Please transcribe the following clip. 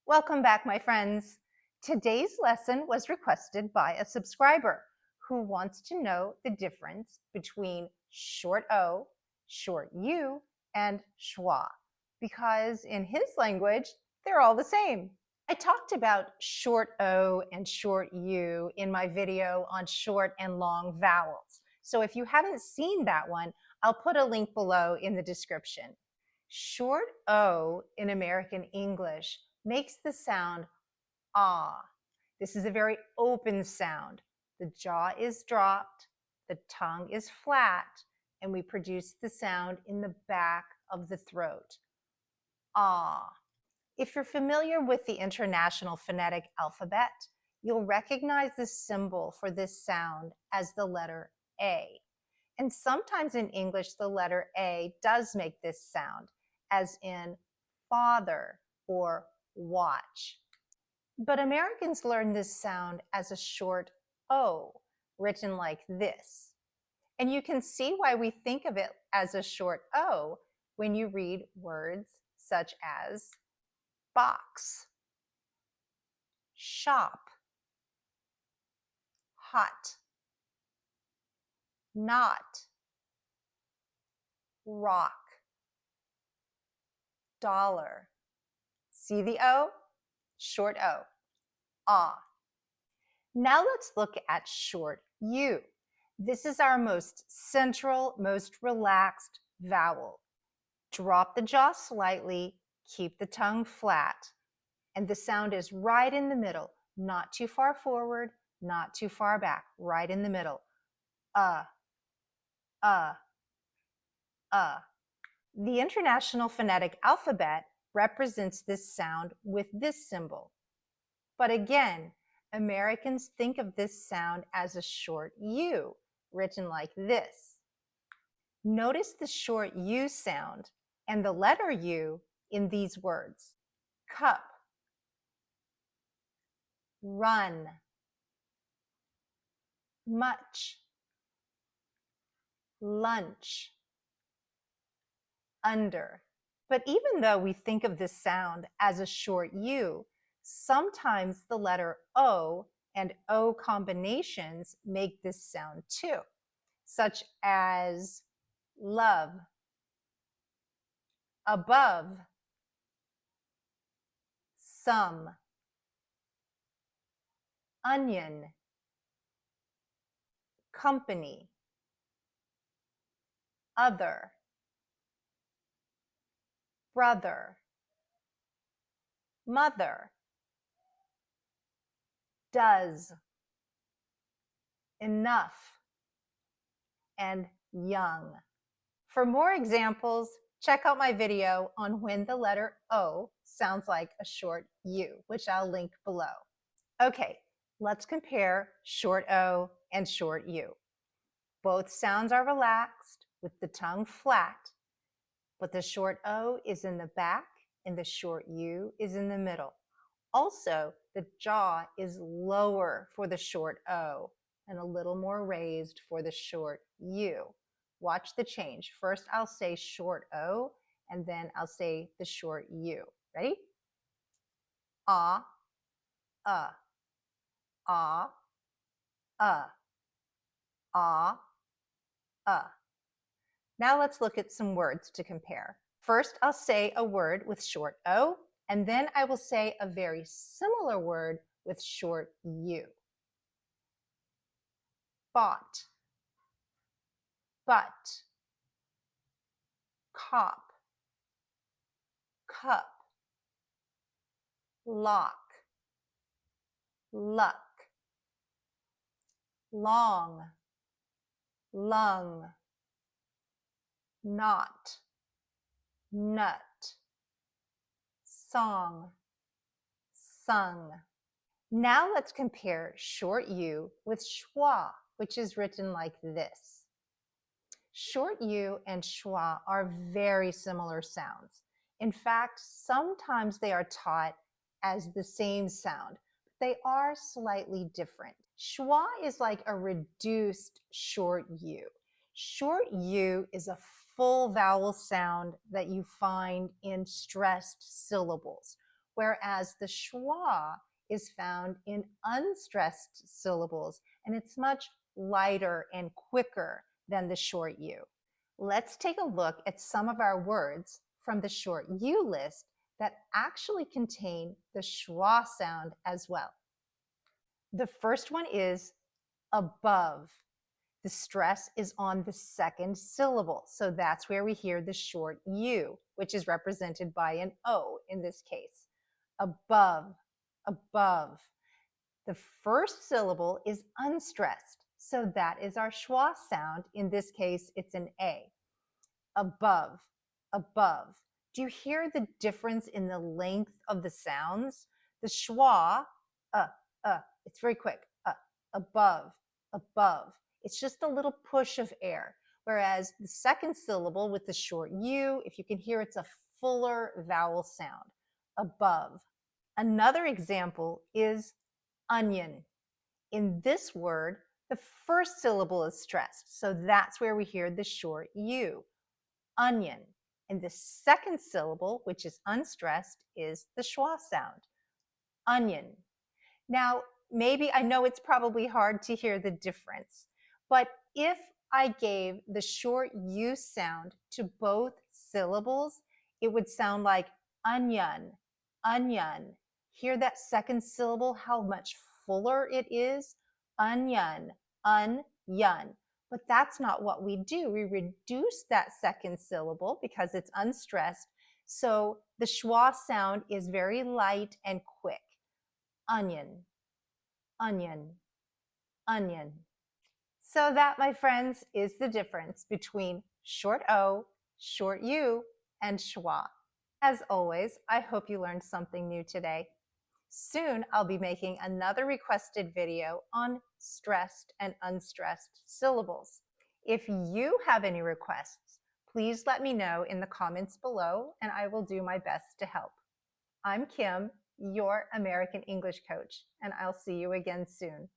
Welcome back, my friends. Today's lesson was requested by a subscriber who wants to know the difference between short O, short U, and schwa, because in his language, they're all the same. I talked about short O and short U in my video on short and long vowels. So if you haven't seen that one, I'll put a link below in the description. Short O in American English makes the sound ah. This is a very open sound. The jaw is dropped, the tongue is flat, and we produce the sound in the back of the throat. Ah. If you're familiar with the International Phonetic Alphabet, you'll recognize the symbol for this sound as the letter A. And sometimes in English, the letter A does make this sound, as in father or watch. But Americans learn this sound as a short O, written like this. And you can see why we think of it as a short O when you read words such as box, shop, hot, not, rock, dollar. See the O? Short O. Ah. Now let's look at short U. This is our most central, most relaxed vowel. Drop the jaw slightly, keep the tongue flat, and the sound is right in the middle, not too far forward, not too far back, right in the middle. Uh. The International Phonetic Alphabet represents this sound with this symbol. But again, Americans think of this sound as a short U, written like this. Notice the short U sound and the letter U in these words. Cup, run, much, lunch, under. But even though we think of this sound as a short U, sometimes the letter O and O combinations make this sound too, such as love, above, some, onion, company, other, brother, mother, does, enough, and young. For more examples, check out my video on when the letter O sounds like a short U, which I'll link below. Okay, let's compare short O and short U. Both sounds are relaxed with the tongue flat, but the short O is in the back and the short U is in the middle. Also, the jaw is lower for the short O and a little more raised for the short U. Watch the change. First, I'll say short O, and then I'll say the short U. Ready? Ah, ah, ah, ah, ah. Now let's look at some words to compare. First, I'll say a word with short O, and then I will say a very similar word with short U. Bought, but, cop, cup, lock, luck, long, lung, not, nut, song, sung. Now let's compare short U with schwa, which is written like this. Short U and schwa are very similar sounds. In fact, sometimes they are taught as the same sound. They are slightly different. Schwa is like a reduced short U. Short U is a full vowel sound that you find in stressed syllables. whereas the schwa is found in unstressed syllables, and it's much lighter and quicker than the short U. Let's take a look at some of our words from the short U list that actually contain the schwa sound as well. The first one is above. The stress is on the second syllable, so that's where we hear the short U, which is represented by an O in this case. Above, above. The first syllable is unstressed, so that is our schwa sound. In this case, it's an A. Above, above. Do you hear the difference in the length of the sounds? The schwa, it's very quick. Above, above. It's just a little push of air. Whereas the second syllable with the short U, if you can hear, it's a fuller vowel sound. Above. Another example is onion. In this word, the first syllable is stressed, so that's where we hear the short U. Onion. And the second syllable, which is unstressed, is the schwa sound. Onion. Now, maybe I know it's probably hard to hear the difference, but if I gave the short U sound to both syllables, it would sound like onion, onion. Hear that second syllable, how much fuller it is? Onion, onion. But that's not what we do. We reduce that second syllable because it's unstressed. So the schwa sound is very light and quick. Onion, onion, onion. So that, my friends, is the difference between short O, short U, and schwa. As always, I hope you learned something new today. Soon, I'll be making another requested video on stressed and unstressed syllables. If you have any requests, please let me know in the comments below, and I will do my best to help. I'm Kim, your American English coach, and I'll see you again soon.